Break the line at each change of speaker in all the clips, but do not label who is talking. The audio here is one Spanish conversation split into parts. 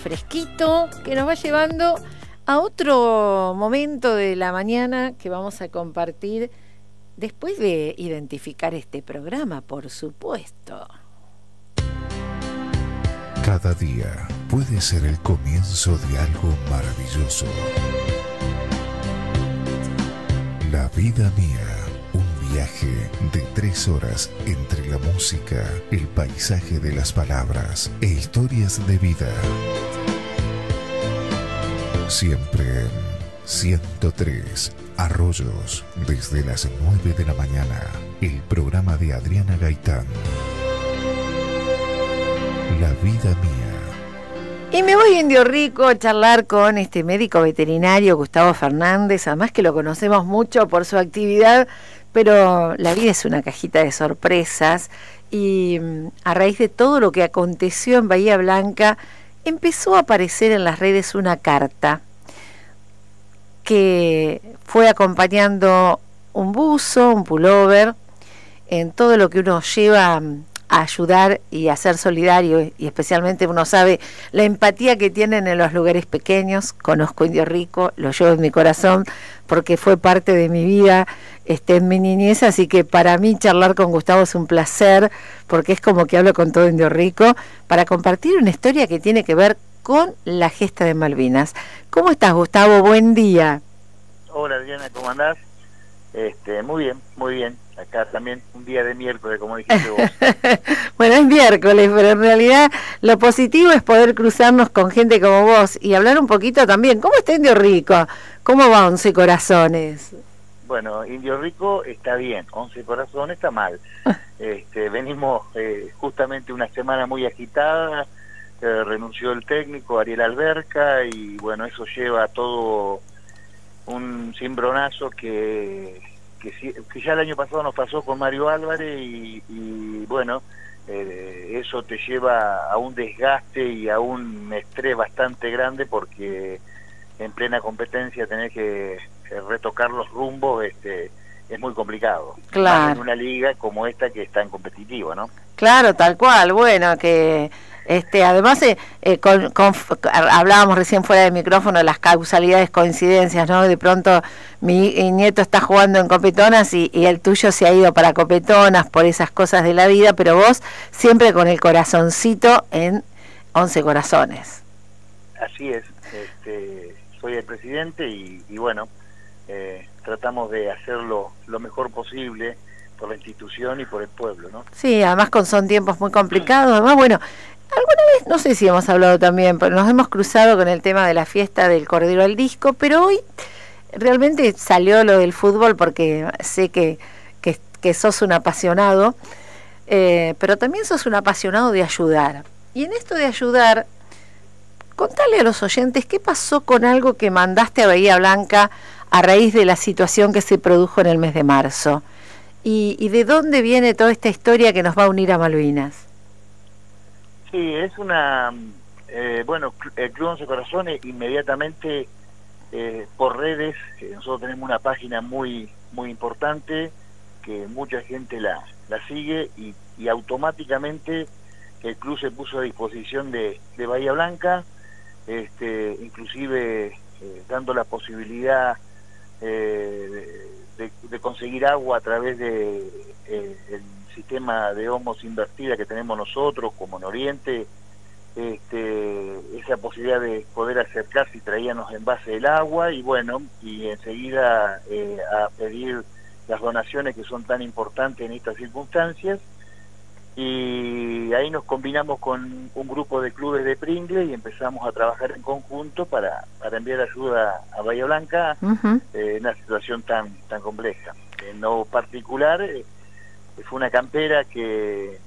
fresquito que nos va llevando a otro momento de la mañana que vamos a compartir después de identificar este programa, por supuesto.
Cada día puede ser el comienzo de algo maravilloso. La vida mía, un viaje de 3 horas entre la música, el paisaje de las palabras e historias de vida. Siempre en 103 Arroyos, desde las 9 de la mañana, el programa de Adriana Gaitán. La vida mía.
Y me voy a Indio Rico a charlar con este médico veterinario Gustavo Fernández, además que lo conocemos mucho por su actividad, pero la vida es una cajita de sorpresas y a raíz de todo lo que aconteció en Bahía Blanca, empezó a aparecer en las redes una carta que fue acompañando un buzo, un pullover, en todo lo que uno lleva a ayudar y a ser solidario, y especialmente uno sabe la empatía que tienen en los lugares pequeños. Conozco Indio Rico, lo llevo en mi corazón porque fue parte de mi vida en mi niñez, así que para mí charlar con Gustavo es un placer, porque es como que hablo con todo Indio Rico para compartir una historia que tiene que ver con la gesta de Malvinas. ¿Cómo estás, Gustavo? Buen día.
Hola, Adriana, ¿cómo andás? Muy bien, muy bien. Acá también un día de miércoles, como dijiste vos.
Bueno, es miércoles, pero en realidad lo positivo es poder cruzarnos con gente como vos y hablar un poquito también. ¿Cómo está Indio Rico? ¿Cómo va 11 Corazones?
Bueno, Indio Rico está bien, 11 Corazones está mal. Venimos justamente una semana muy agitada, renunció el técnico Ariel Alberca y bueno, eso lleva a todo un cimbronazo que ya el año pasado nos pasó con Mario Álvarez y bueno, eso te lleva a un desgaste y a un estrés bastante grande porque en plena competencia tener que retocar los rumbos es muy complicado.
Claro.
Más en una liga como esta que es tan competitiva, ¿no?
Claro, tal cual. Bueno, que además hablábamos recién fuera del micrófono de las causalidades, coincidencias, ¿no? De pronto mi nieto está jugando en Copetonas y el tuyo se ha ido para Copetonas por esas cosas de la vida, pero vos siempre con el corazoncito en 11 Corazones.
Así es. Soy el presidente y bueno, tratamos de hacerlo lo mejor posible por la institución y por el pueblo, ¿no?
Sí, además son tiempos muy complicados. Además, bueno, alguna vez, no sé si hemos hablado también, pero nos hemos cruzado con el tema de la fiesta del Cordero al Disco, pero hoy realmente salió lo del fútbol porque sé que sos un apasionado, pero también sos un apasionado de ayudar. Y en esto de ayudar, contale a los oyentes qué pasó con algo que mandaste a Bahía Blanca a raíz de la situación que se produjo en el mes de marzo. ¿Y de dónde viene toda esta historia que nos va a unir a Malvinas?
Sí, es una... bueno, el Club 11 Corazones inmediatamente por redes, nosotros tenemos una página muy importante que mucha gente la sigue y automáticamente el club se puso a disposición de Bahía Blanca, inclusive dando la posibilidad de conseguir agua a través de el sistema de ohmos invertida que tenemos nosotros, como en Oriente, esa posibilidad de poder acercarse y traíamos envase del agua y bueno, y enseguida a pedir las donaciones que son tan importantes en estas circunstancias. Y ahí nos combinamos con un grupo de clubes de Pringle y empezamos a trabajar en conjunto para enviar ayuda a Bahía Blanca en una situación tan compleja. En lo particular, fue una campera que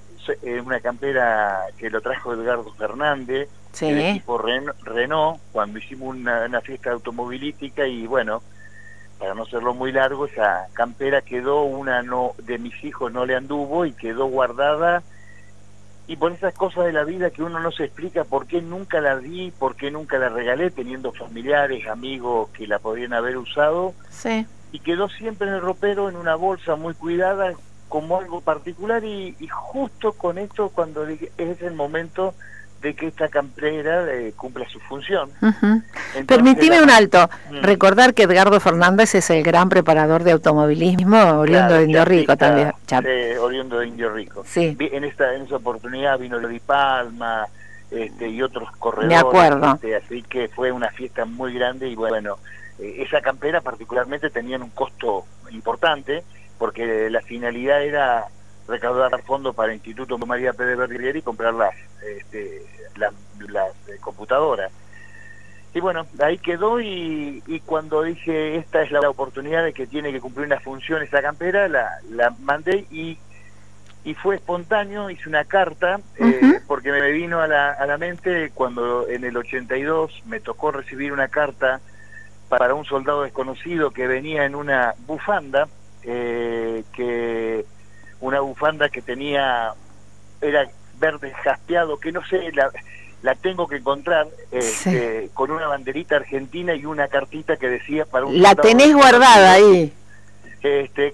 lo trajo Edgardo Fernández,
sí,
del equipo Renault, cuando hicimos una fiesta automovilística y bueno, para no hacerlo muy largo, esa campera quedó, de mis hijos no le anduvo y quedó guardada, y por esas cosas de la vida que uno no se explica por qué nunca la di, por qué nunca la regalé, teniendo familiares, amigos que la podrían haber usado,
sí,
y quedó siempre en el ropero, en una bolsa muy cuidada, como algo particular, y justo con esto, cuando dije, es el momento de que esta campera cumpla su función.
Permitime un alto, recordar que Edgardo Fernández es el gran preparador de automovilismo, oriundo de Indio Rico también.
Oriundo de Indio Rico.
Sí.
En esa oportunidad vino Lodi Palma y otros corredores.
Me acuerdo.
Así que fue una fiesta muy grande y bueno, esa campera particularmente tenían un costo importante porque la finalidad era recaudar fondos para el Instituto María Pérez Berrieri y comprar las computadoras. Y bueno, ahí quedó y cuando dije esta es la oportunidad de que tiene que cumplir una función esa campera, la mandé y fue espontáneo, hice una carta, porque me vino a la mente cuando en el 82 me tocó recibir una carta para un soldado desconocido que venía en una bufanda, una bufanda que era verde jaspeado, que no sé, la tengo que encontrar,
sí,
con una banderita argentina y una cartita que decía para un...
La tenés guardada ahí.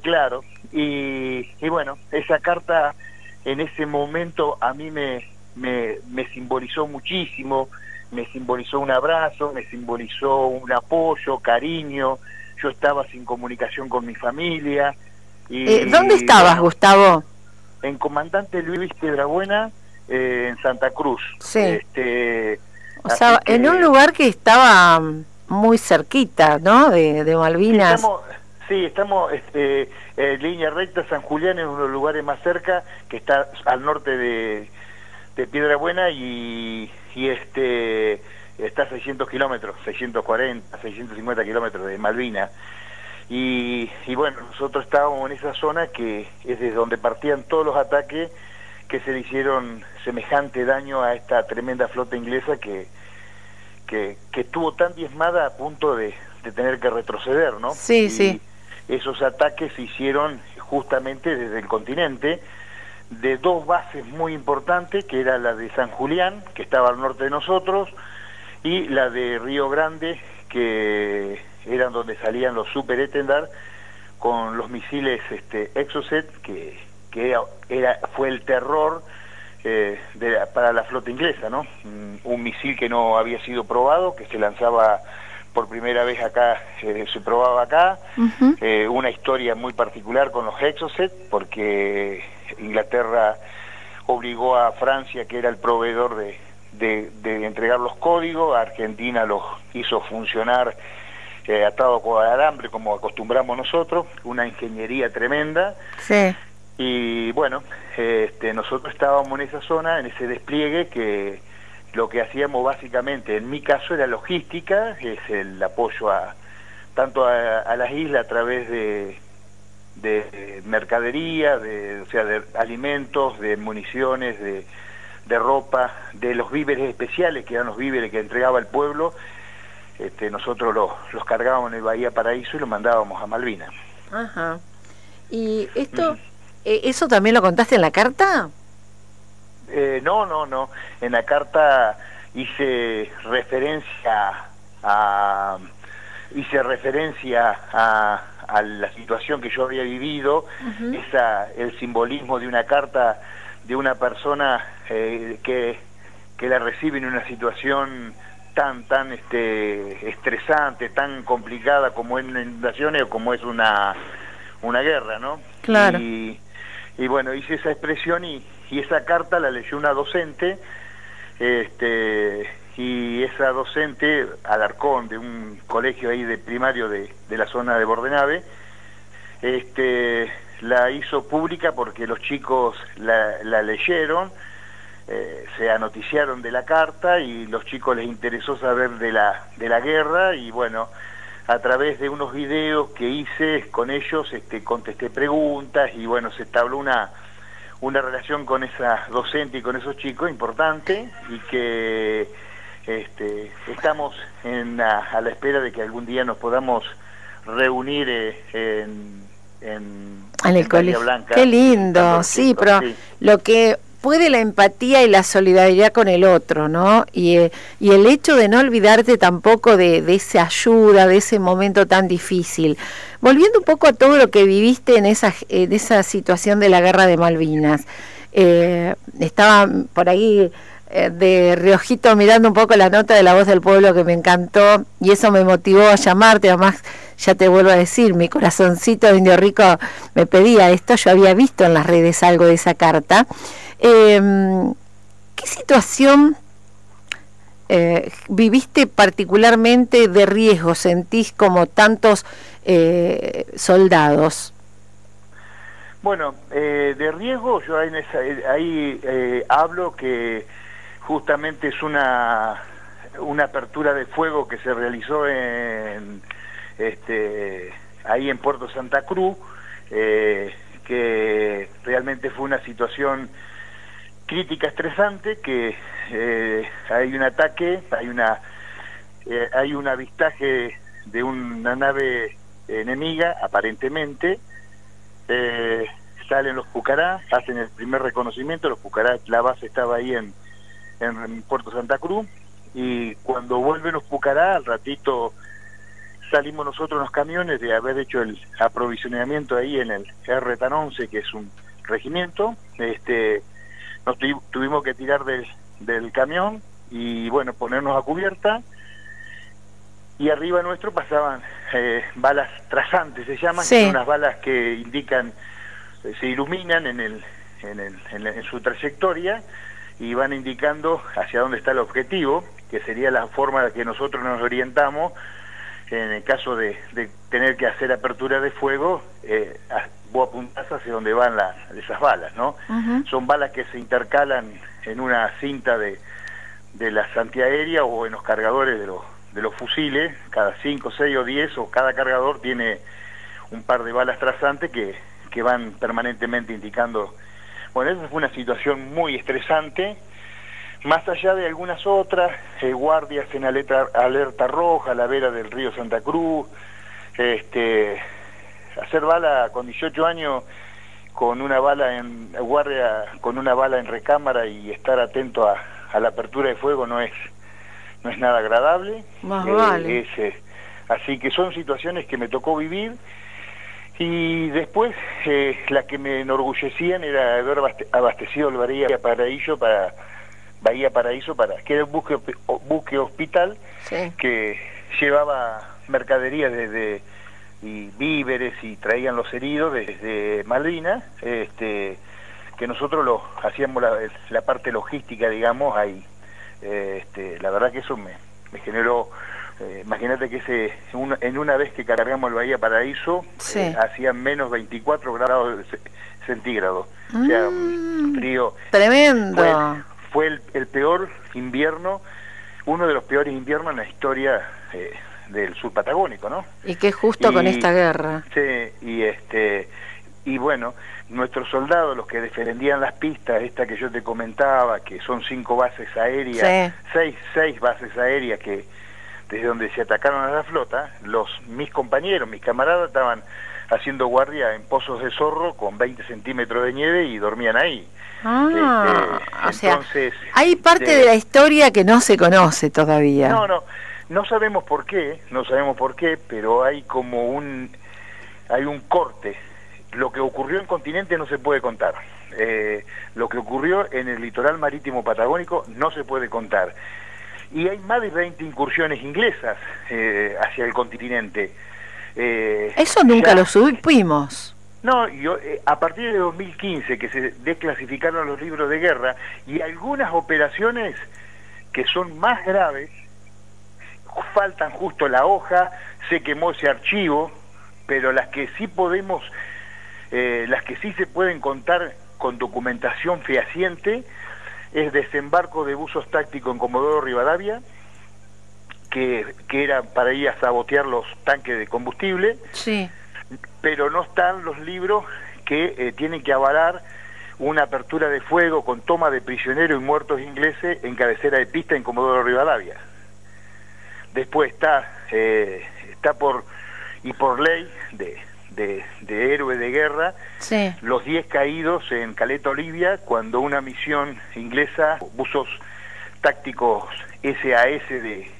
Claro, y bueno, esa carta en ese momento a mí me simbolizó muchísimo, me simbolizó un abrazo, me simbolizó un apoyo, cariño. Yo estaba sin comunicación con mi familia.
¿Dónde estabas, Gustavo?
En Comandante Luis Piedrabuena, en Santa Cruz.
Sí. O sea, en un lugar que estaba muy cerquita, ¿no? De Malvinas.
Estamos línea recta. San Julián es uno de los lugares más cerca, que está al norte de Piedrabuena y está a 600 kilómetros, 640, 650 kilómetros de Malvinas. Y bueno, nosotros estábamos en esa zona que es desde donde partían todos los ataques que se le hicieron semejante daño a esta tremenda flota inglesa que estuvo tan diezmada a punto de tener que retroceder, ¿no?
Sí,
y
sí.
Esos ataques se hicieron justamente desde el continente, de dos bases muy importantes, que era la de San Julián, que estaba al norte de nosotros, y la de Río Grande, que eran donde salían los Super Etendard con los misiles Exocet, que fue el terror para la flota inglesa, ¿no? Un misil que no había sido probado, que se lanzaba por primera vez acá, se probaba acá. Una historia muy particular con los Exocet, porque Inglaterra obligó a Francia, que era el proveedor de entregar los códigos, a Argentina los hizo funcionar atado con alambre, como acostumbramos nosotros, una ingeniería tremenda.
Sí.
Y bueno, nosotros estábamos en esa zona, en ese despliegue, que lo que hacíamos básicamente, en mi caso, era logística, es el apoyo tanto a las islas a través de mercadería, o sea, de alimentos, de municiones, de ropa, de los víveres especiales, que eran los víveres que entregaba el pueblo. Nosotros los cargábamos en el Bahía Paraíso y los mandábamos a Malvinas.
Ajá. ¿Y esto, eso también lo contaste en la carta?
No. En la carta hice referencia a la situación que yo había vivido, el simbolismo de una carta de una persona que la recibe en una situación tan estresante, tan complicada como es una inundación o como es una guerra, ¿no?
Claro.
Y bueno, hice esa expresión y esa carta la leyó una docente, y esa docente, Alarcón, de un colegio ahí de primario de la zona de Bordenave, la hizo pública porque los chicos la leyeron, se anoticiaron de la carta y los chicos les interesó saber de la guerra, y bueno, a través de unos videos que hice con ellos, contesté preguntas y bueno, se entabló una relación con esa docente y con esos chicos importante, y que estamos a la espera de que algún día nos podamos reunir en
el colegio
Blanca.
Qué lindo, sí, pero sí, lo que puede la empatía y la solidaridad con el otro, ¿no? Y el hecho de no olvidarte tampoco de esa ayuda, de ese momento tan difícil. Volviendo un poco a todo lo que viviste en esa situación de la guerra de Malvinas, estaba por ahí de reojito mirando un poco la nota de La Voz del Pueblo, que me encantó, y eso me motivó a llamarte. Además, ya te vuelvo a decir, mi corazoncito de Indio Rico me pedía esto. Yo había visto en las redes algo de esa carta. ¿Qué situación viviste particularmente de riesgo? ¿Sentís como tantos soldados?
Bueno, de riesgo yo ahí hablo que justamente es una apertura de fuego que se realizó ahí en Puerto Santa Cruz, que realmente fue una situación crítica, estresante, que hay un ataque, hay un avistaje de una nave enemiga, aparentemente. Salen los Pucará, hacen el primer reconocimiento. Los Pucará, la base estaba ahí en Puerto Santa Cruz, y cuando vuelven los Pucará, al ratito salimos nosotros en los camiones de haber hecho el aprovisionamiento ahí en el R-Tan 11, que es un regimiento. Nos tuvimos que tirar del camión y bueno, ponernos a cubierta, y arriba nuestro pasaban balas trazantes, se llaman,
sí,
que son unas balas que indican, se iluminan en su trayectoria y van indicando hacia dónde está el objetivo, que sería la forma de que nosotros nos orientamos en el caso de tener que hacer apertura de fuego. Vos apuntás hacia donde van esas balas, ¿no?
Uh-huh.
Son balas que se intercalan en una cinta de la antiaérea o en los cargadores de los fusiles. Cada 5, 6 o 10, o cada cargador tiene un par de balas trazantes que van permanentemente indicando. Bueno, esa fue una situación muy estresante, más allá de algunas otras, guardias en alerta roja a la vera del río Santa Cruz, hacer bala con 18 años con una bala en guardia, con una bala en recámara, y estar atento a la apertura de fuego no es nada agradable.
Más vale.
Así que son situaciones que me tocó vivir. Y después, las que me enorgullecían era haber abastecido el Bahía Paraíso para que era un buque hospital, sí, que llevaba mercaderías y víveres, y traían los heridos desde Malvinas, que nosotros hacíamos la parte logística, digamos, ahí. La verdad que eso me generó, imagínate que en una vez que cargamos el Bahía Paraíso, sí, hacían menos 24 grados centígrados, o sea, un frío
tremendo.
Fue el peor invierno, uno de los peores inviernos en la historia del sur patagónico, ¿no?
Y qué justo con esta guerra.
Sí, y bueno, nuestros soldados, los que defendían las pistas, esta que yo te comentaba, que son 5 bases aéreas, sí, 6 bases aéreas que desde donde se atacaron a la flota, mis compañeros, mis camaradas estaban haciendo guardia en pozos de Zorro con 20 centímetros de nieve y dormían ahí.
O sea, hay parte de la historia que no se conoce todavía.
No sabemos por qué, pero hay hay un corte. Lo que ocurrió en continente no se puede contar. Lo que ocurrió en el litoral marítimo patagónico no se puede contar. Y hay más de 20 incursiones inglesas hacia el continente.
Eso nunca lo supimos.
No, a partir de 2015, que se desclasificaron los libros de guerra, y algunas operaciones que son más graves, faltan justo la hoja, se quemó ese archivo, pero las que sí podemos, las que sí se pueden contar con documentación fehaciente, es desembarco de buzos tácticos en Comodoro Rivadavia, que era para ir a sabotear los tanques de combustible. Sí. Pero no están los libros que tienen que avalar una apertura de fuego con toma de prisioneros y muertos ingleses en cabecera de pista en Comodoro Rivadavia. Después está por ley de héroe de guerra, sí, los 10 caídos en Caleta Olivia, cuando una misión inglesa, buzos tácticos SAS de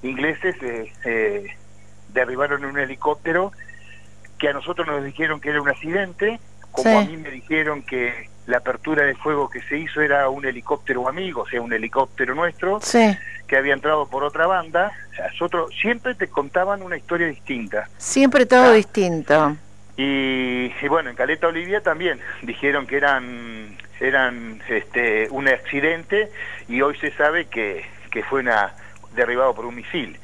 ingleses, derribaron un helicóptero, que a nosotros nos dijeron que era un accidente, como sí, a mí me dijeron que la apertura de fuego que se hizo era un helicóptero amigo, o sea, un helicóptero nuestro,
Sí.
que había entrado por otra banda. Nosotros siempre te contaban una historia distinta.
Siempre todo distinto.
Y bueno, en Caleta Olivia también dijeron que eran un accidente, y hoy se sabe que fue derribado por un misil.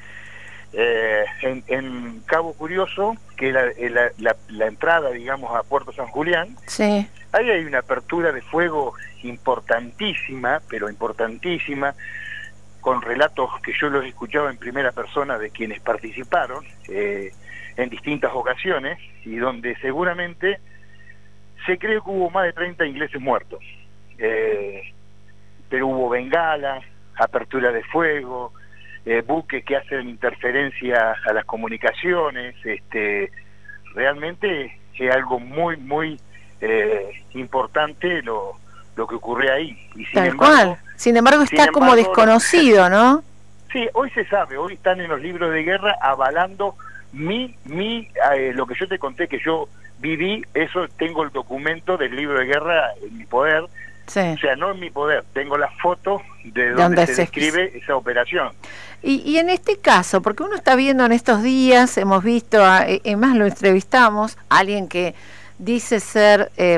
En Cabo Curioso, que es la entrada, digamos, a Puerto San Julián,
Sí.
ahí hay una apertura de fuego importantísima, pero importantísima, con relatos que yo los he escuchado en primera persona de quienes participaron en distintas ocasiones, y donde seguramente se cree que hubo más de 30 ingleses muertos. Pero hubo bengalas, apertura de fuego, buques que hacen interferencia a las comunicaciones. Realmente es algo muy, muy importante lo que ocurre ahí. Y
Tal cual. Sin embargo, está como desconocido, ¿no?
Sí, hoy se sabe, hoy están en los libros de guerra avalando lo que yo te conté que yo viví. Eso, tengo el documento del libro de guerra en mi poder.
Sí.
O sea, no en mi poder, tengo las fotos de donde se describe esa operación.
Y en este caso, porque uno está viendo en estos días, hemos visto, más lo entrevistamos, a alguien que dice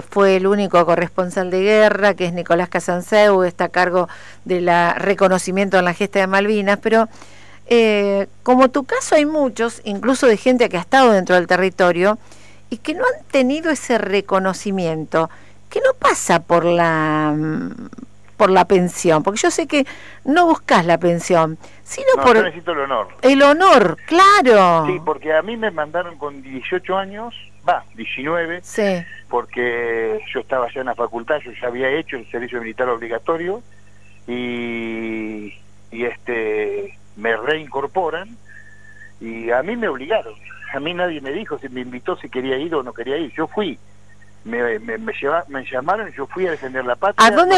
fue el único corresponsal de guerra, que es Nicolás Casanseu, está a cargo del reconocimiento en la gesta de Malvinas, pero como tu caso hay muchos, incluso de gente que ha estado dentro del territorio, y que no han tenido ese reconocimiento, que no pasa por la pensión, porque yo sé que no buscas la pensión, sino por...
Yo necesito el honor.
El honor, claro.
Sí, porque a mí me mandaron con 18 años, 19,
sí,
porque yo estaba ya en la facultad, yo ya había hecho el servicio militar obligatorio, y me reincorporan, y a mí me obligaron. A mí nadie me dijo, si me invitó, si quería ir o no quería ir. Yo fui. Me llamaron, yo fui a defender la patria.
¿A dónde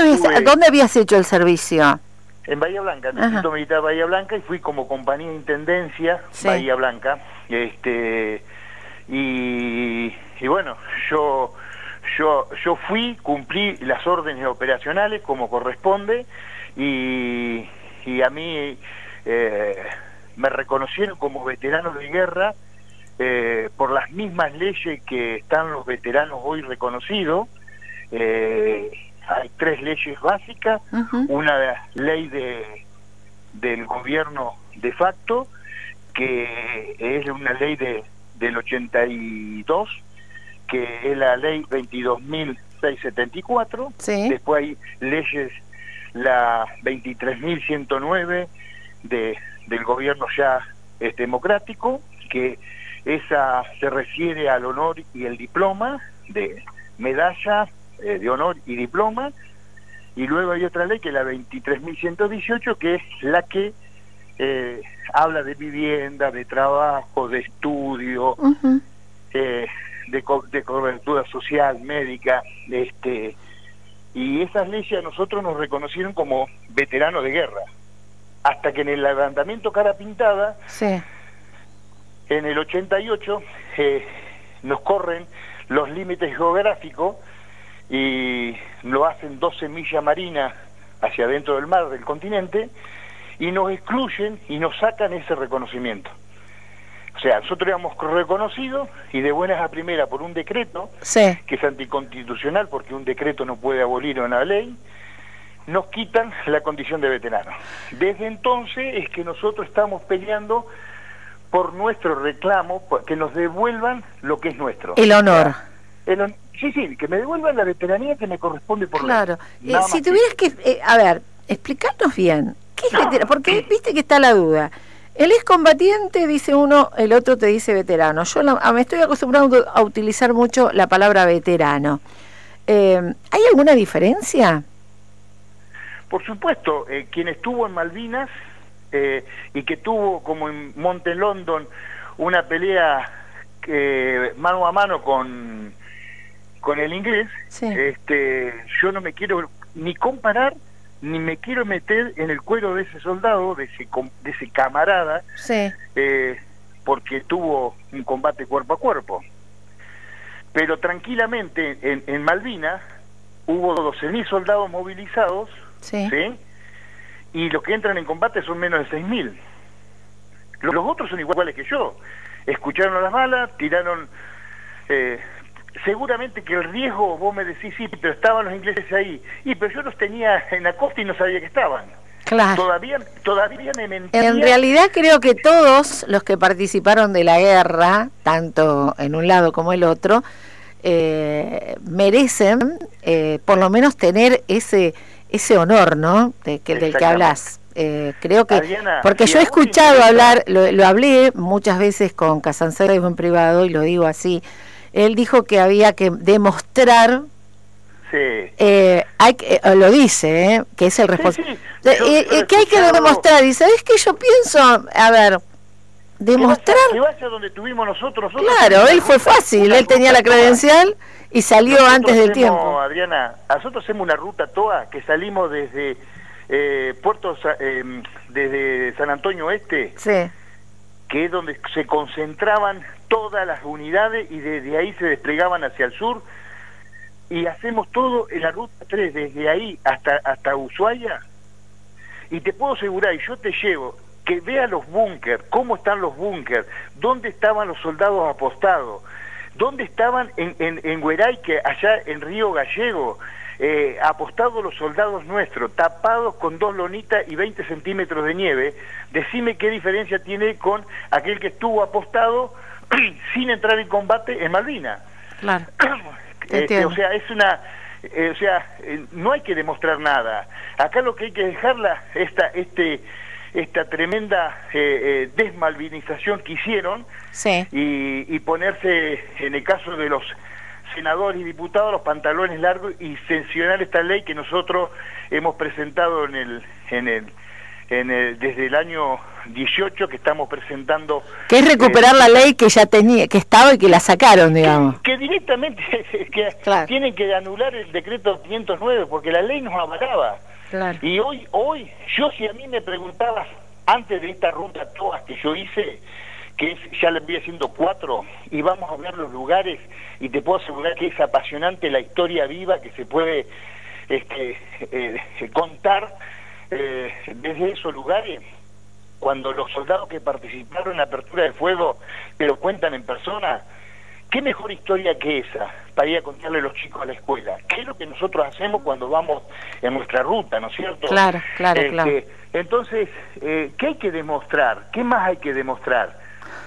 habías hecho el servicio?
En Bahía Blanca, en el Instituto Militar Bahía Blanca, y fui como compañía de intendencia, sí, Bahía Blanca. Y bueno, yo fui, cumplí las órdenes operacionales como corresponde, y a mí me reconocieron como veterano de guerra por las mismas leyes que están los veteranos hoy reconocidos. Hay 3 leyes básicas, una ley del gobierno de facto, que es una ley del 82, que es la ley 22.674, sí. Después hay leyes, la 23.109 del gobierno ya democrático, que esa se refiere al honor y el diploma, de medalla de honor y diploma. Y luego hay otra ley que es la 23.118, que es la que habla de vivienda, de trabajo, de estudio, de cobertura social, médica, y esas leyes a nosotros nos reconocieron como veteranos de guerra, hasta que en el levantamiento Cara Pintada, sí, en el 88, nos corren los límites geográficos y lo hacen 12 millas marinas hacia adentro del mar del continente, y nos excluyen y nos sacan ese reconocimiento. O sea, nosotros éramos reconocidos, y de buenas a primeras por un decreto, sí, que es anticonstitucional, porque un decreto no puede abolir una ley, nos quitan la condición de veterano. Desde entonces es que nosotros estamos peleando por nuestro reclamo, que nos devuelvan lo que es nuestro.
El honor.
Sí, que me devuelvan la veteranía que me corresponde por ley.
Claro. Si tuvieras que, a ver, explicarnos bien, ¿qué es veterano? Porque viste que está la duda. El excombatiente dice uno, el otro te dice veterano. Yo me estoy acostumbrando a utilizar mucho la palabra veterano. ¿Hay alguna diferencia?
Por supuesto, quien estuvo en Malvinas y que tuvo, como en Monte London, una pelea mano a mano con el inglés, sí, yo no me quiero ni comparar, ni me quiero meter en el cuero de ese soldado, de ese camarada, sí, porque tuvo un combate cuerpo a cuerpo. Pero tranquilamente en Malvinas hubo 12.000 soldados movilizados,
Sí.
¿sí? Y los que entran en combate son menos de 6.000. Los otros son iguales que yo. Escucharon las balas, tiraron... seguramente que el riesgo, vos me decís, sí, pero estaban los ingleses ahí. Y pero yo los tenía en la costa y no sabía que estaban.
Claro.
Todavía me mentía.
En realidad creo que todos los que participaron de la guerra, tanto en un lado como el otro, merecen por lo menos tener ese honor, ¿no? Del que hablas. Creo que,
Adriana,
porque yo he escuchado hablar, lo hablé muchas veces con Casansero en privado y lo digo así. Él dijo que había que demostrar.
Sí.
Lo dice, que es el responsable.
Sí.
Que hay que demostrar. Y ¿sabés qué yo pienso? A ver, demostrar.
Que vaya donde tuvimos nosotros.
Claro, él fue fácil. Él tenía la credencial y salió antes del tiempo.
Adriana, nosotros hacemos una ruta TOA que salimos desde desde San Antonio Oeste.
Sí.
Que es donde se concentraban todas las unidades y desde ahí se desplegaban hacia el sur, y hacemos todo en la ruta 3, desde ahí hasta Ushuaia, y te puedo asegurar, y yo te llevo, que vea los búnker, cómo están los búnker, dónde estaban los soldados apostados, dónde estaban en Hueraique, allá en Río Gallego, apostados los soldados nuestros, tapados con 2 lonitas y 20 centímetros de nieve. Decime qué diferencia tiene con aquel que estuvo apostado sin entrar en combate en Malvinas.
Claro.
O sea, es una... no hay que demostrar nada. Acá lo que hay que dejarla, esta tremenda desmalvinización que hicieron,
sí.
y ponerse, en el caso de los senadores y diputados, los pantalones largos y sancionar esta ley que nosotros hemos presentado desde el año 18, que estamos presentando,
que es recuperar la ley que ya tenía, que estaba y que la sacaron, digamos,
que directamente
claro.
Tienen que anular el decreto 509 porque la ley nos avalaba.
Claro.
Y hoy yo, si a mí me preguntabas antes de esta ruta todas que yo hice, que ya le voy haciendo 4, y vamos a ver los lugares, y te puedo asegurar que es apasionante la historia viva que se puede contar desde esos lugares, cuando los soldados que participaron en la apertura de fuego te lo cuentan en persona. ¿Qué mejor historia que esa para ir a contarle a los chicos a la escuela? ¿Qué es lo que nosotros hacemos cuando vamos en nuestra ruta, ¿no es cierto?
Claro.
Entonces, ¿qué hay que demostrar? ¿Qué más hay que demostrar?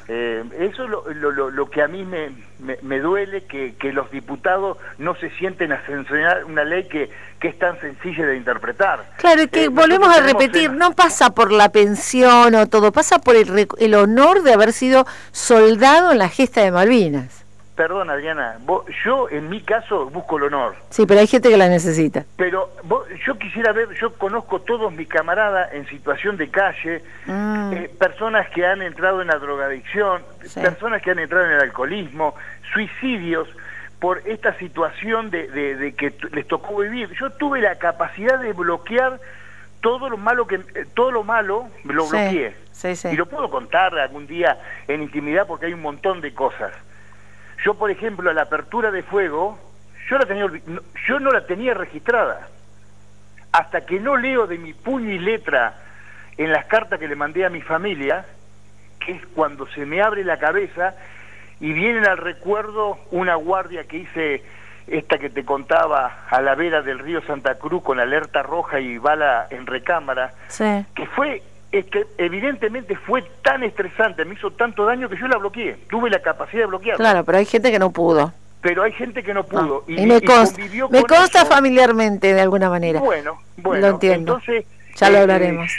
Eso es lo que a mí me duele, que los diputados no se sienten a sancionar una ley que es tan sencilla de interpretar.
Claro, y que volvemos a repetir, no pasa por la pensión o todo, pasa por el honor de haber sido soldado en la gesta de Malvinas.
Perdón, Adriana, yo en mi caso busco el honor.
Sí, pero hay gente que la necesita.
Pero yo quisiera ver, yo conozco todos mis camaradas en situación de calle, personas que han entrado en la drogadicción, sí. Personas que han entrado en el alcoholismo, suicidios por esta situación de que les tocó vivir. Yo tuve la capacidad de bloquear todo lo malo lo
sí.
bloqueé.
Sí.
Y lo puedo contar algún día en intimidad porque hay un montón de cosas. Yo, por ejemplo, la apertura de fuego, yo no la tenía registrada. Hasta que no leo de mi puño y letra en las cartas que le mandé a mi familia, que es cuando se me abre la cabeza y vienen al recuerdo una guardia que hice, esta que te contaba, a la vera del río Santa Cruz con alerta roja y bala en recámara,
sí.
Que fue... evidentemente fue tan estresante, me hizo tanto daño que yo la bloqueé, tuve la capacidad de bloquearla.
Claro, pero hay gente que no pudo.
Pero hay gente que no pudo.
No. Y me consta familiarmente de alguna manera.
Bueno,
lo entiendo.
Entonces,
ya lo hablaremos.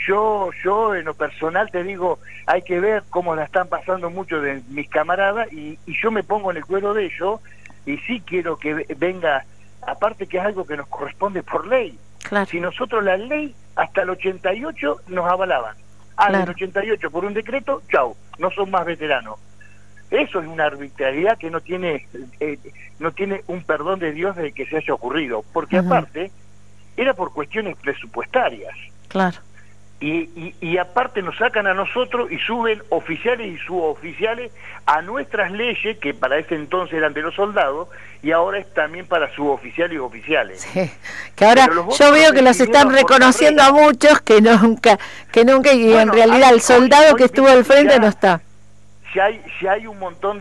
Yo en lo personal te digo, hay que ver cómo la están pasando muchos de mis camaradas y yo me pongo en el cuero de ellos y sí quiero que venga, aparte que es algo que nos corresponde por ley.
Claro.
Si nosotros la ley hose el 88 nos avalaban.
Claro.
El 88 por un decreto, chau, no son más veteranos. Eso es una arbitrariedad que no tiene un perdón de Dios de que se haya ocurrido, porque aparte era por cuestiones presupuestarias.
Claro.
y aparte nos sacan a nosotros y suben oficiales y suboficiales a nuestras leyes, que para ese entonces eran de los soldados, y ahora es también para suboficiales y oficiales.
Sí, que ahora yo veo que los están reconociendo a muchos que nunca y bueno, en realidad el soldado que estuvo al frente ya, no está.
Si hay un montón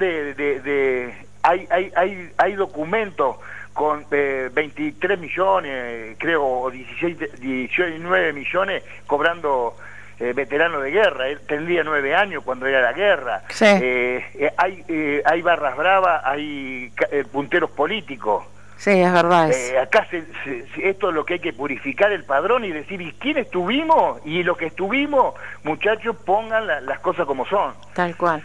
hay documentos con 23 millones, creo, o 19 millones cobrando veteranos de guerra. Él tendría 9 años cuando era la guerra.
Sí.
Hay barras bravas, hay punteros políticos.
Sí, es verdad.
Acá esto es lo que hay que purificar el padrón y decir, ¿y quién estuvimos? Y lo que estuvimos, muchachos, pongan las cosas como son.
Tal cual.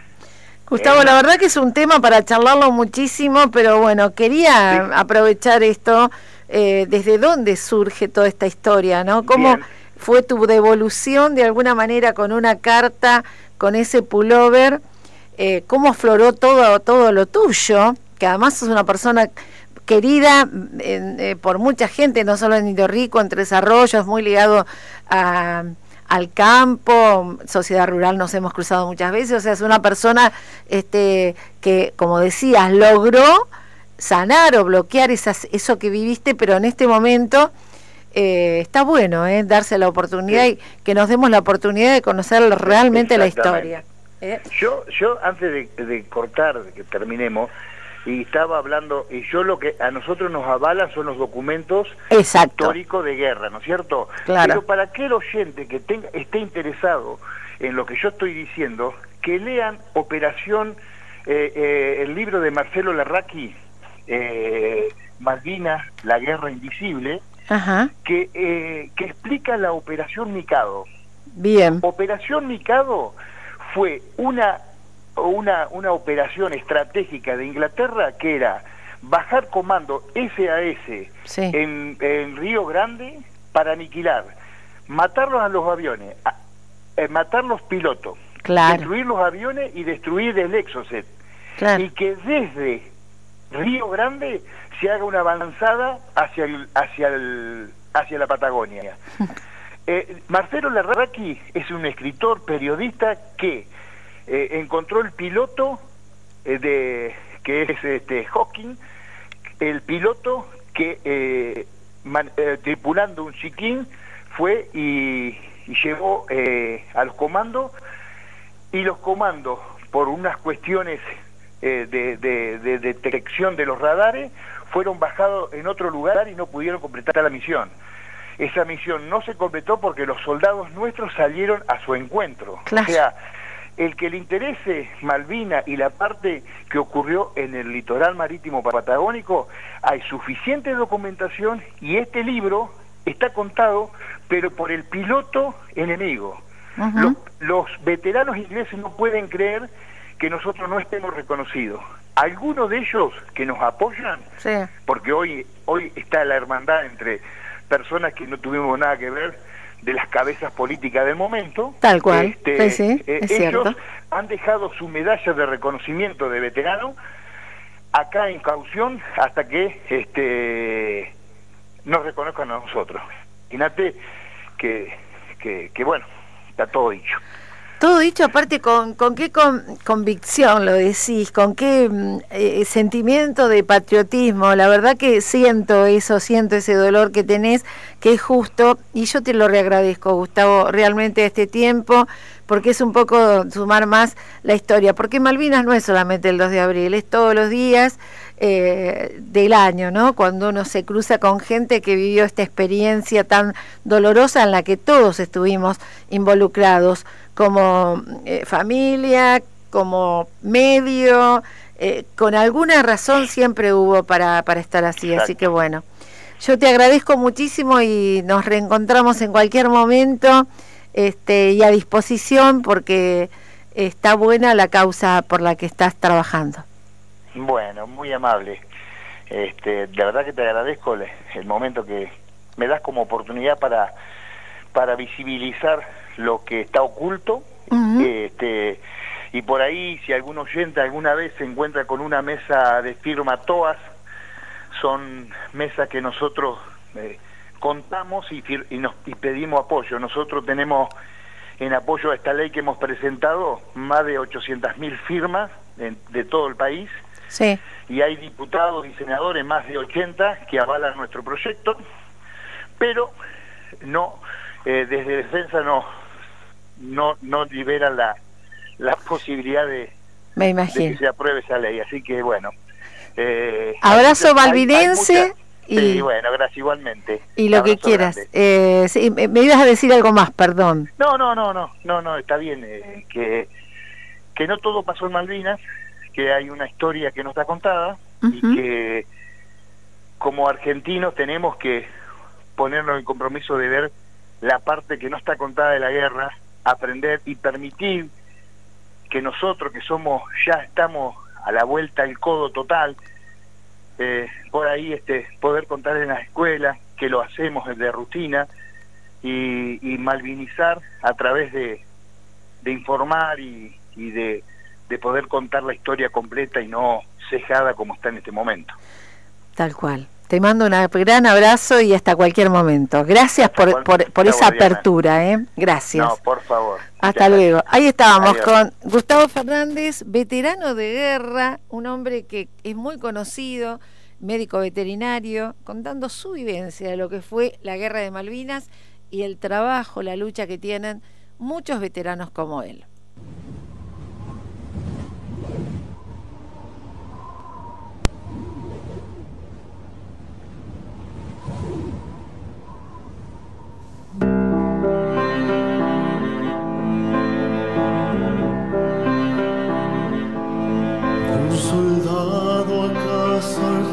Gustavo, la verdad que es un tema para charlarlo muchísimo, pero bueno, quería aprovechar esto, desde dónde surge toda esta historia, ¿no? ¿Cómo fue tu devolución de alguna manera con una carta, con ese pullover? ¿Cómo afloró todo lo tuyo? Que además sos una persona querida por mucha gente, no solo en Indio Rico, en Tres Arroyos, muy ligado al campo, sociedad rural nos hemos cruzado muchas veces, o sea, es una persona que, como decías, logró sanar o bloquear eso que viviste, pero en este momento está bueno darse la oportunidad y que nos demos la oportunidad de conocer realmente la historia.
Yo antes de cortar, de que terminemos, y estaba hablando, y yo lo que a nosotros nos avala son los documentos históricos de guerra, ¿no es cierto?
Claro.
Pero para aquel oyente que esté interesado en lo que yo estoy diciendo, que lean Operación, el libro de Marcelo Larraqui, Malvinas, la guerra invisible, que explica la Operación Mikado.
Bien.
Operación Mikado fue una operación estratégica de Inglaterra que era bajar comando SAS en Río Grande para aniquilar, matarlos a los aviones, matar los pilotos, destruir los aviones y destruir el Exocet, y que desde Río Grande se haga una avanzada hacia la Patagonia. Marcelo Larraqui es un escritor, periodista que encontró el piloto que es Hawking, el piloto que tripulando un chiquín fue y llevó a los comandos, y los comandos por unas cuestiones de detección de los radares fueron bajados en otro lugar y no pudieron completar la misión. Esa misión no se completó porque los soldados nuestros salieron a su encuentro.
Claro.
O sea, el que le interese Malvinas y la parte que ocurrió en el litoral marítimo patagónico, hay suficiente documentación y este libro está contado, pero por el piloto enemigo. Los veteranos ingleses no pueden creer que nosotros no estemos reconocidos. Algunos de ellos que nos apoyan, porque hoy está la hermandad entre personas que no tuvimos nada que ver, de las cabezas políticas del momento.
Tal cual, es
ellos
cierto.
Han dejado su medalla de reconocimiento de veterano acá en caución hasta que nos reconozcan a nosotros. Imagínate que bueno, está todo dicho.
Todo dicho, aparte con qué convicción lo decís, con qué sentimiento de patriotismo. La verdad que siento ese dolor que tenés, que es justo, y yo te lo reagradezco, Gustavo, realmente este tiempo, porque es un poco sumar más la historia, porque Malvinas no es solamente el 2 de abril, es todos los días del año, ¿no? Cuando uno se cruza con gente que vivió esta experiencia tan dolorosa en la que todos estuvimos involucrados, como familia, como medio, con alguna razón siempre hubo para estar así. Exacto. Así que bueno, yo te agradezco muchísimo y nos reencontramos en cualquier momento, y a disposición, porque está buena la causa por la que estás trabajando.
Bueno, muy amable. De verdad que te agradezco el momento que me das como oportunidad para visibilizar lo que está oculto. Y por ahí, si algún oyente alguna vez se encuentra con una mesa de firma TOAS, son mesas que nosotros contamos y pedimos apoyo. Nosotros tenemos, en apoyo a esta ley que hemos presentado, más de 800.000 firmas de todo el país.
Sí.
Y hay diputados y senadores, más de 80, que avalan nuestro proyecto, pero no, desde Defensa no liberan la posibilidad de que se apruebe esa ley. Así que bueno.
Abrazo malvinense.
Sí, bueno, gracias igualmente.
Y lo que quieras. Sí, me ibas a decir algo más, perdón.
No, está bien. Que no todo pasó en Malvinas, que hay una historia que no está contada, y que como argentinos tenemos que ponernos en compromiso de ver la parte que no está contada de la guerra, aprender y permitir que nosotros, que ya estamos a la vuelta del codo total, por ahí poder contar en las escuelas, que lo hacemos de rutina, y malvinizar a través de informar y de poder contar la historia completa y no cejada como está en este momento.
Tal cual. Te mando un gran abrazo y hasta cualquier momento. Gracias por esa apertura, Gracias.
No, por favor.
Hasta luego. Ahí estábamos con Gustavo Fernández, veterano de guerra, un hombre que es muy conocido, médico veterinario, contando su vivencia de lo que fue la guerra de Malvinas y el trabajo, la lucha que tienen muchos veteranos como él.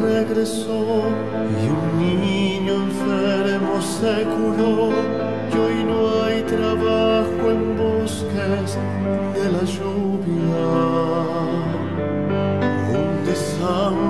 Regresó y un niño enfermo se curó, y hoy no hay trabajo en bosques de la lluvia, un desastre